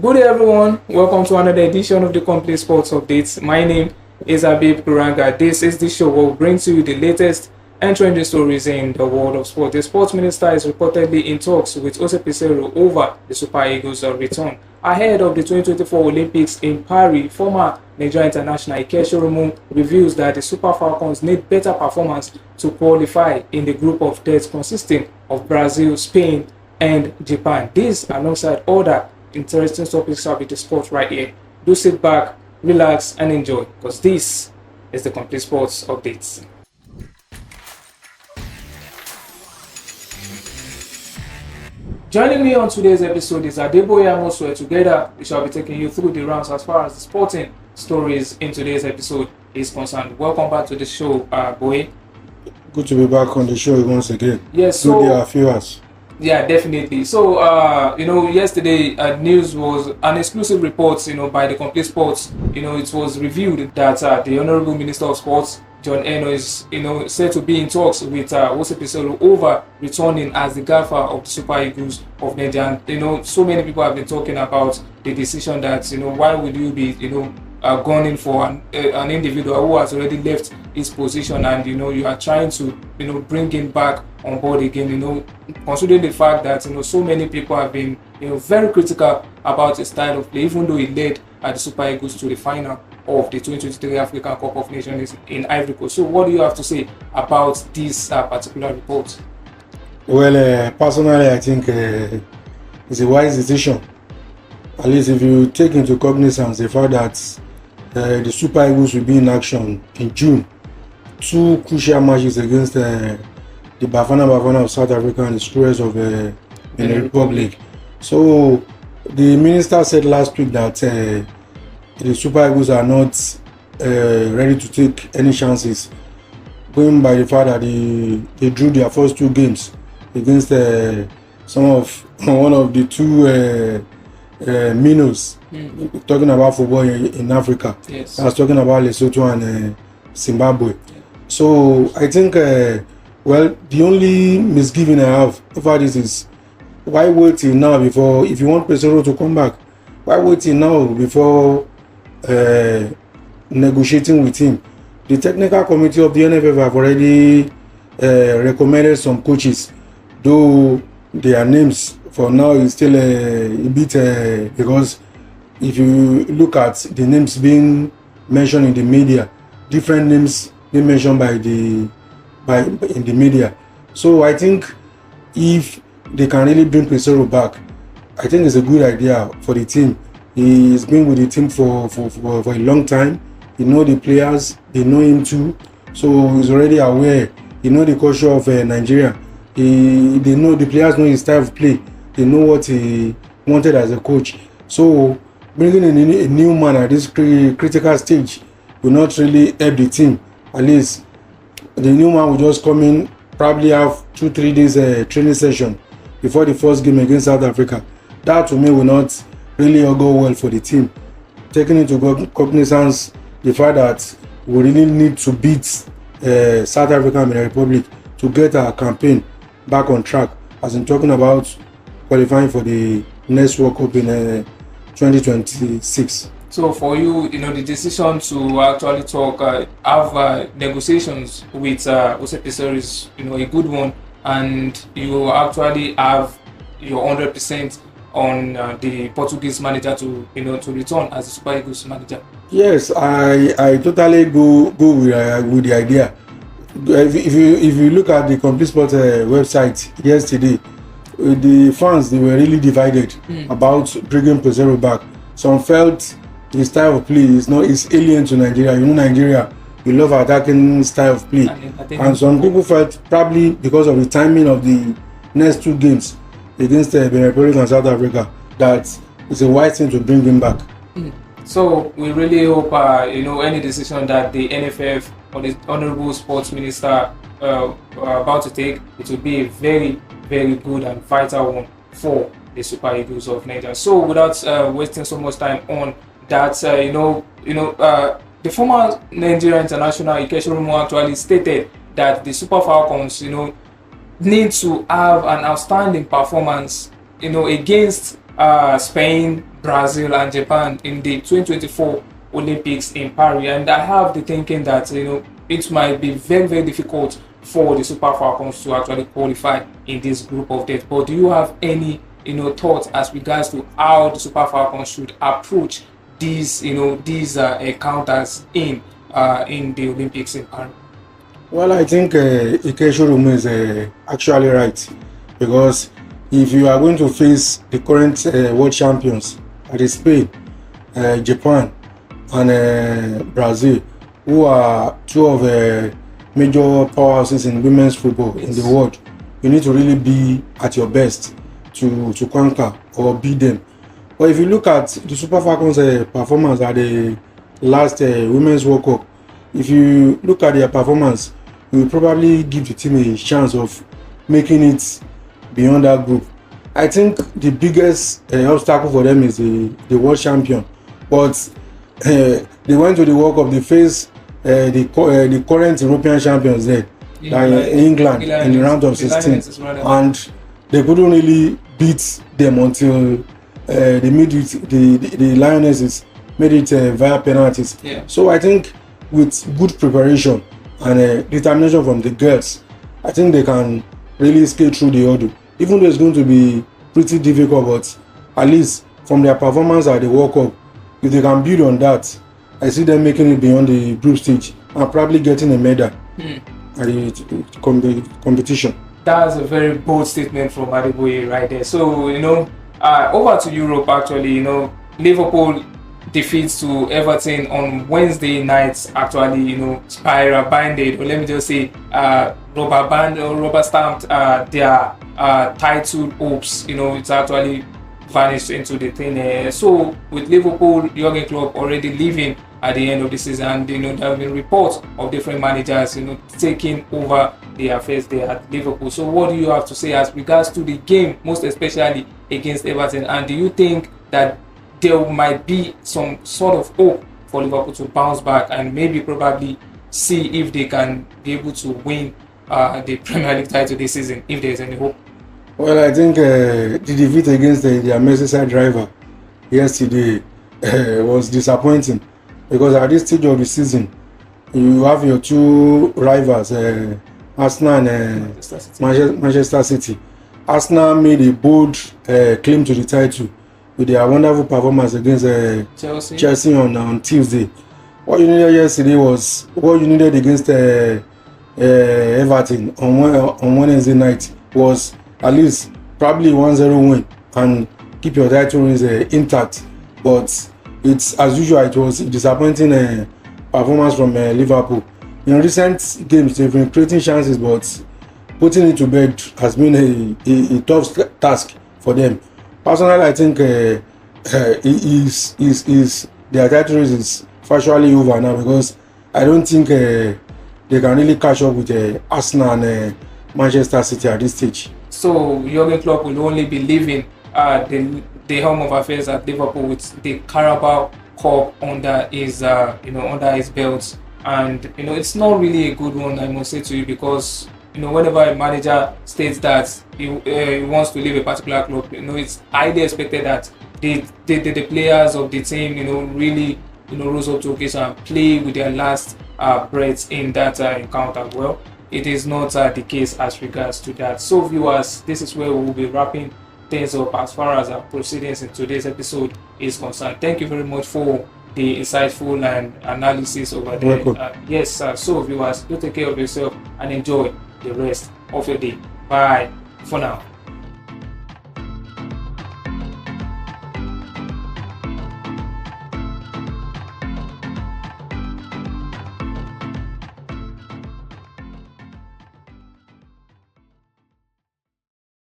Good day, everyone. Welcome to another edition of the Complete Sports Updates. My name is Abib Kuranga. This is the show where we bring to you the latest and trending stories in the world of sport. The sports minister is reportedly in talks with Peseiro over the Super Eagles' return. Ahead of the 2024 Olympics in Paris, former Nigeria international Peseiro reveals that the Super Falcons need better performance to qualify in the group of death consisting of Brazil, Spain, and Japan. This, alongside other interesting topics, shall be discussed right here. Do sit back, relax, and enjoy, because this is the Complete Sports Updates. Joining me on today's episode is Adeboye Amosue. Together, we shall be taking you through the rounds as far as the sporting stories in today's episode is concerned. Welcome back to the show, Boye. Good to be back on the show once again. Yes, so good day, viewers. Yeah, definitely. So, yesterday news was an exclusive report, by the Complete Sports. It was revealed that the Honorable Minister of Sports, John Eno, is, said to be in talks with Peseiro over returning as the gaffer of the Super Eagles of Nigeria. And, so many people have been talking about the decision that, why would you be, gunning for an individual who has already left his position, and, you are trying to, bring him back on board again, considering the fact that, so many people have been, very critical about his style of play, even though he led the Super Eagles to the final of the 2023 African Cup of Nations in Ivory Coast. So what do you have to say about this particular report? Well, personally, I think it's a wise decision. At least if you take into cognizance the fact that the Super Eagles will be in action in June. Two crucial matches against the Bafana of South Africa and the Spurs of the Republic. So the minister said last week that the Super Eagles are not ready to take any chances, going by the fact that they drew their first two games against one of the two minnows, talking about football in Africa. Yes. I was talking about Lesotho and Zimbabwe. So I think, the only misgiving I have over this is, why wait till now before, if you want Peseiro to come back, why wait till now before negotiating with him? The technical committee of the NFF have already recommended some coaches, though their names for now is still a bit because if you look at the names being mentioned in the media, different names being mentioned in the media. So I think if they can really bring Peseiro back, I think it's a good idea for the team. He's been with the team for a long time. He knows the players, they know him too. So he's already aware. He knows the culture of Nigeria. The players know his style of play. They know what he wanted as a coach. So bringing in a new man at this critical stage will not really help the team. At least the new man will just come in, probably have 2-3 days training session before the first game against South Africa. That to me will not really go well for the team. Taking into cognizance the fact that we really need to beat South Africa and the Republic to get our campaign back on track, as in talking about qualifying for the next World Cup in 2026. So for you, the decision to actually have negotiations with Peseiro is, a good one, and you actually have your 100% on the Portuguese manager to return as the Super Eagles manager. Yes, I totally go with the idea. If you look at the Complete Sports website yesterday, the fans, they were really divided about bringing Peseiro back. Some felt his style of play is alien to Nigeria. Nigeria, we love attacking style of play, and some people felt probably because of the timing of the next two games against the Republic and South Africa, that it's a wise thing to bring him back. So we really hope any decision that the NFF or the Honorable Sports Minister are about to take, it will be a very, very good and vital one for the Super Eagles of Nigeria. So without wasting so much time on that, the former Nigeria international Peseiro actually stated that the Super Falcons, need to have an outstanding performance, against Spain, Brazil, and Japan in the 2024 Olympics in Paris. And I have the thinking that it might be very, very difficult for the Super Falcons to actually qualify in this group of death. But do you have any thoughts as regards to how the Super Falcons should approach these encounters in the Olympics in Paris? Well, I think Ikeshurumu is actually right, because if you are going to face the current world champions, that is Spain, Japan, and Brazil, who are two of the major powerhouses in women's football in the world, you need to really be at your best to conquer or beat them. But if you look at the Super Falcons' performance at the last Women's World Cup, if you look at their performance, you will probably give the team a chance of making it beyond that group. I think the biggest obstacle for them is the world champion. But they went to the World Cup, they faced the current European champions there, England in the round of 16, and they couldn't really beat them until the Lionesses made it via penalties. Yeah. So I think with good preparation and determination from the girls, I think they can really skate through the hurdle. Even though it's going to be pretty difficult, but at least from their performance at the World Cup, if they can build on that, I see them making it beyond the group stage and probably getting a medal at the competition. That's a very bold statement from Adeboye right there. So, over to Europe actually, Liverpool defeats to Everton on Wednesday night actually, spiral banded, or let me just say rubber stamped their title hopes. It's actually vanished into the thin air. So with Liverpool, Jurgen Klopp already leaving at the end of the season, and there have been reports of different managers taking over the affairs there at Liverpool. So what do you have to say as regards to the game, most especially against Everton, and do you think that there might be some sort of hope for Liverpool to bounce back and maybe probably see if they can be able to win the Premier League title this season, if there's any hope? Well, I think the defeat against their Merseyside rival yesterday was disappointing, because at this stage of the season, you have your two rivals, Arsenal and Manchester City. Arsenal made a bold claim to the title with their wonderful performance against Chelsea on Tuesday. What you needed yesterday was what you needed against Everton on Wednesday night was at least probably 1-0 win and keep your title race intact. But it's as usual, it was a disappointing performance from Liverpool. In recent games, they've been creating chances, but putting it to bed has been a tough task for them. Personally, I think their title race is virtually over now, because I don't think they can really catch up with Arsenal and Manchester City at this stage. So Jurgen Klopp will only be leaving the home of affairs at Liverpool with the Carabao Cup under his under his belt, and it's not really a good one, I must say to you, because whenever a manager states that he wants to leave a particular club, it's highly expected that the players of the team really rose up to occasion and play with their last breaths in that encounter. Well, it is not the case as regards to that. So viewers, this is where we will be wrapping things up as far as our proceedings in today's episode is concerned. Thank you very much for the insightful and analysis over there. Yes, sir. So viewers, do take care of yourself and enjoy the rest of your day. Bye for now.